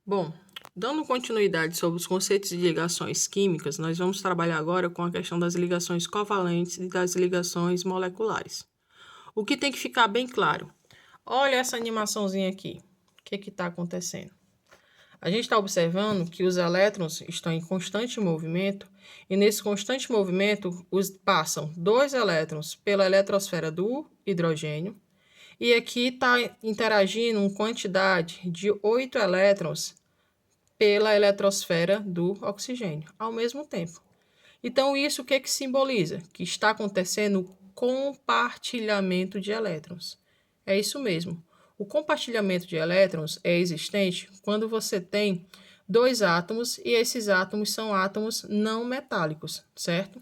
Bom, dando continuidade sobre os conceitos de ligações químicas, nós vamos trabalhar agora com a questão das ligações covalentes e das ligações moleculares. O que tem que ficar bem claro? Olha essa animaçãozinha aqui. O que está acontecendo? A gente está observando que os elétrons estão em constante movimento e nesse constante movimento passam 2 elétrons pela eletrosfera do hidrogênio e aqui está interagindo uma quantidade de 8 elétrons pela eletrosfera do oxigênio ao mesmo tempo. Então, isso o que simboliza? Que está acontecendo compartilhamento de elétrons. É isso mesmo. O compartilhamento de elétrons é existente quando você tem 2 átomos e esses átomos são átomos não metálicos, certo?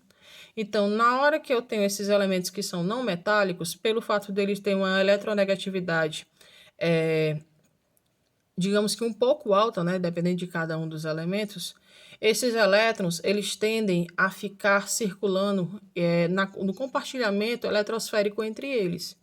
Então, na hora que eu tenho esses elementos que são não metálicos, pelo fato deles terem uma eletronegatividade digamos que um pouco alta, né, dependendo de cada um dos elementos, esses elétrons eles tendem a ficar circulando no compartilhamento eletrosférico entre eles.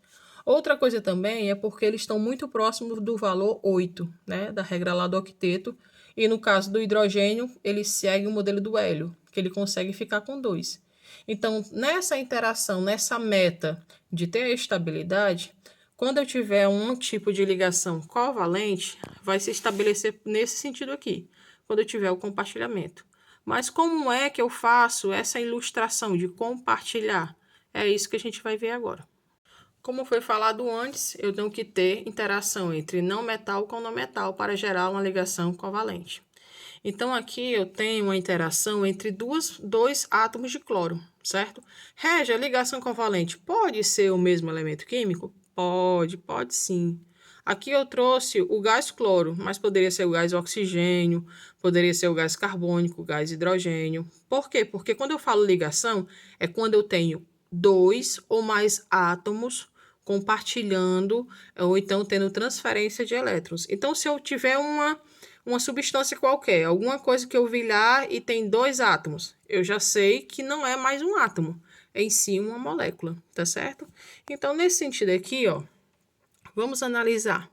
Outra coisa também é porque eles estão muito próximos do valor 8, né, da regra lá do octeto, e no caso do hidrogênio, ele segue o modelo do hélio, que ele consegue ficar com 2. Então, nessa interação, nessa meta de ter a estabilidade, quando eu tiver um tipo de ligação covalente, vai se estabelecer nesse sentido aqui, quando eu tiver o compartilhamento. Mas como é que eu faço essa ilustração de compartilhar? É isso que a gente vai ver agora. Como foi falado antes, eu tenho que ter interação entre não metal com não metal para gerar uma ligação covalente. Então, aqui eu tenho uma interação entre dois átomos de cloro, certo? Regi, a ligação covalente pode ser o mesmo elemento químico? Pode sim. Aqui eu trouxe o gás cloro, mas poderia ser o gás oxigênio, poderia ser o gás carbônico, o gás hidrogênio. Por quê? Porque quando eu falo ligação, é quando eu tenho 2 ou mais átomos compartilhando ou então tendo transferência de elétrons. Então, se eu tiver uma substância qualquer, alguma coisa que eu vi lá e tem 2 átomos, eu já sei que não é mais um átomo, é em si uma molécula, tá certo? Então, nesse sentido aqui, ó, vamos analisar.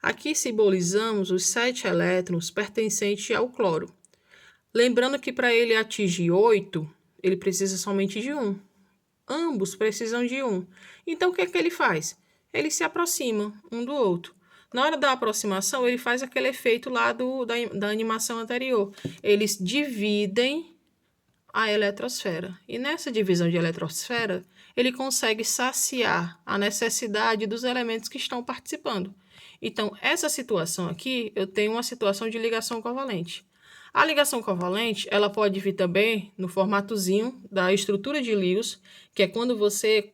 Aqui simbolizamos os 7 elétrons pertencentes ao cloro. Lembrando que para ele atingir 8, ele precisa somente de 1. Ambos precisam de 1. Então, o que é que ele faz? Ele se aproxima um do outro. Na hora da aproximação, ele faz aquele efeito lá da animação anterior. Eles dividem a eletrosfera. E nessa divisão de eletrosfera, ele consegue saciar a necessidade dos elementos que estão participando. Então, essa situação aqui, eu tenho uma situação de ligação covalente. A ligação covalente, ela pode vir também no formatozinho da estrutura de Lewis, que é quando você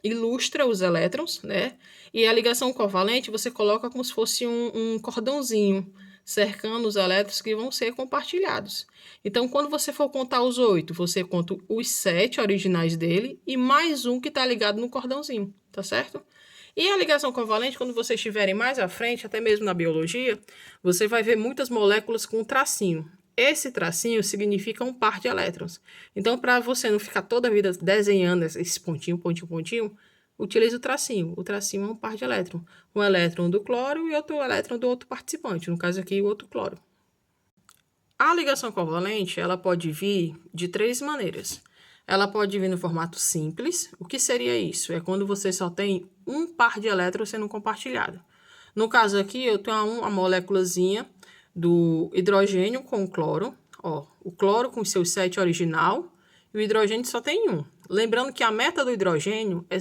ilustra os elétrons, né? E a ligação covalente você coloca como se fosse um cordãozinho, cercando os elétrons que vão ser compartilhados. Então, quando você for contar os 8, você conta os 7 originais dele e mais um que está ligado no cordãozinho, tá certo? E a ligação covalente, quando vocês estiverem mais à frente, até mesmo na biologia, você vai ver muitas moléculas com um tracinho. Esse tracinho significa um par de elétrons. Então, para você não ficar toda a vida desenhando esse pontinho, utilize o tracinho. O tracinho é um par de elétrons. Um elétron do cloro e outro elétron do outro participante. No caso aqui, o outro cloro. A ligação covalente, ela pode vir de 3 maneiras. Ela pode vir no formato simples. O que seria isso? É quando você só tem um par de elétrons sendo compartilhado. No caso aqui, eu tenho uma moléculazinha do hidrogênio com o cloro. Ó, o cloro com seus 7 original e o hidrogênio só tem 1. Lembrando que a meta do hidrogênio é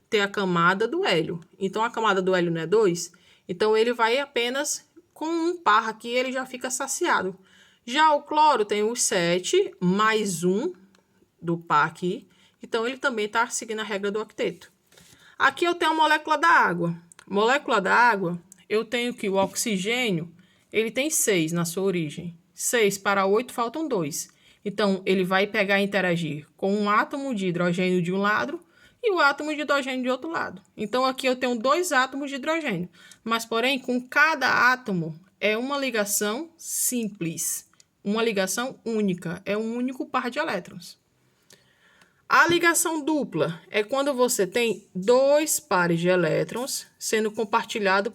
ter a camada do hélio. Então, a camada do hélio não é 2. Então, ele vai apenas com um par aqui, ele já fica saciado. Já o cloro tem os 7 mais 1 do par aqui. Então, ele também está seguindo a regra do octeto. Aqui eu tenho a molécula da água. Molécula da água, eu tenho que o oxigênio, ele tem 6 na sua origem. 6 para 8 faltam 2. Então, ele vai pegar e interagir com um átomo de hidrogênio de um lado e o átomo de hidrogênio de outro lado. Então, aqui eu tenho 2 átomos de hidrogênio. Mas, porém, com cada átomo é uma ligação simples. Uma ligação única. É um único par de elétrons. A ligação dupla é quando você tem 2 pares de elétrons sendo compartilhados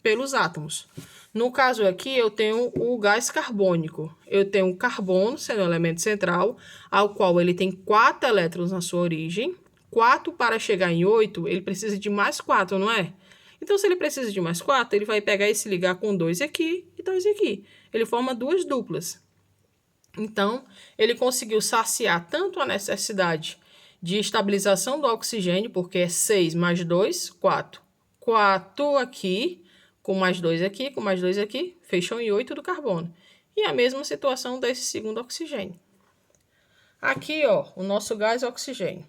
pelos átomos. No caso aqui, eu tenho o gás carbônico. Eu tenho o carbono, sendo o elemento central, ao qual ele tem 4 elétrons na sua origem. 4 para chegar em 8, ele precisa de mais 4, não é? Então, se ele precisa de mais 4, ele vai pegar e se ligar com 2 aqui e 2 aqui. Ele forma duas duplas. Então, ele conseguiu saciar tanto a necessidade de estabilização do oxigênio, porque é 6 mais 2, 4. 4 aqui, com mais 2 aqui, com mais 2 aqui, fechou em 8 do carbono. E a mesma situação desse segundo oxigênio. Aqui, ó, o nosso gás oxigênio.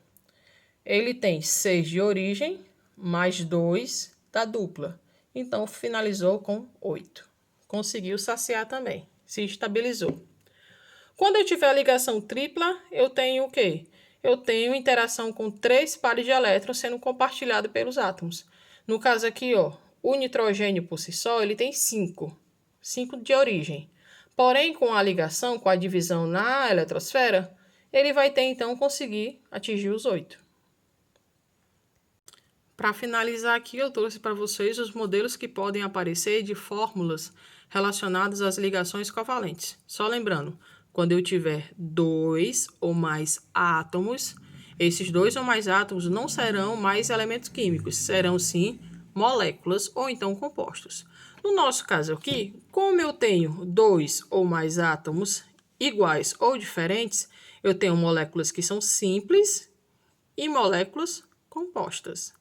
Ele tem 6 de origem, mais 2 da dupla. Então, finalizou com 8. Conseguiu saciar também, se estabilizou. Quando eu tiver a ligação tripla, eu tenho o quê? Eu tenho interação com 3 pares de elétrons sendo compartilhado pelos átomos. No caso aqui, ó, o nitrogênio por si só, ele tem 5. 5 de origem. Porém, com a ligação, com a divisão na eletrosfera, ele vai ter, então, conseguir atingir os 8. Para finalizar aqui, eu trouxe para vocês os modelos que podem aparecer de fórmulas relacionadas às ligações covalentes. Só lembrando, quando eu tiver 2 ou mais átomos, esses 2 ou mais átomos não serão mais elementos químicos, serão sim moléculas ou então compostos. No nosso caso aqui, como eu tenho 2 ou mais átomos iguais ou diferentes, eu tenho moléculas que são simples e moléculas compostas,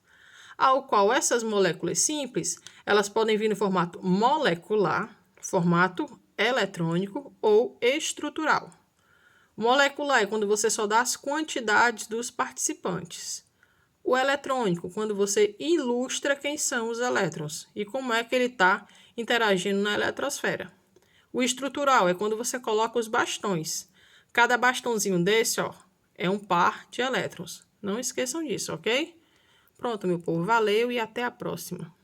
ao qual essas moléculas simples, elas podem vir no formato molecular, formato eletrônico ou estrutural. Molecular é quando você só dá as quantidades dos participantes. O eletrônico, quando você ilustra quem são os elétrons e como é que ele está interagindo na eletrosfera. O estrutural é quando você coloca os bastões. Cada bastãozinho desse, ó, é um par de elétrons. Não esqueçam disso, ok? Pronto, meu povo. Valeu e até a próxima.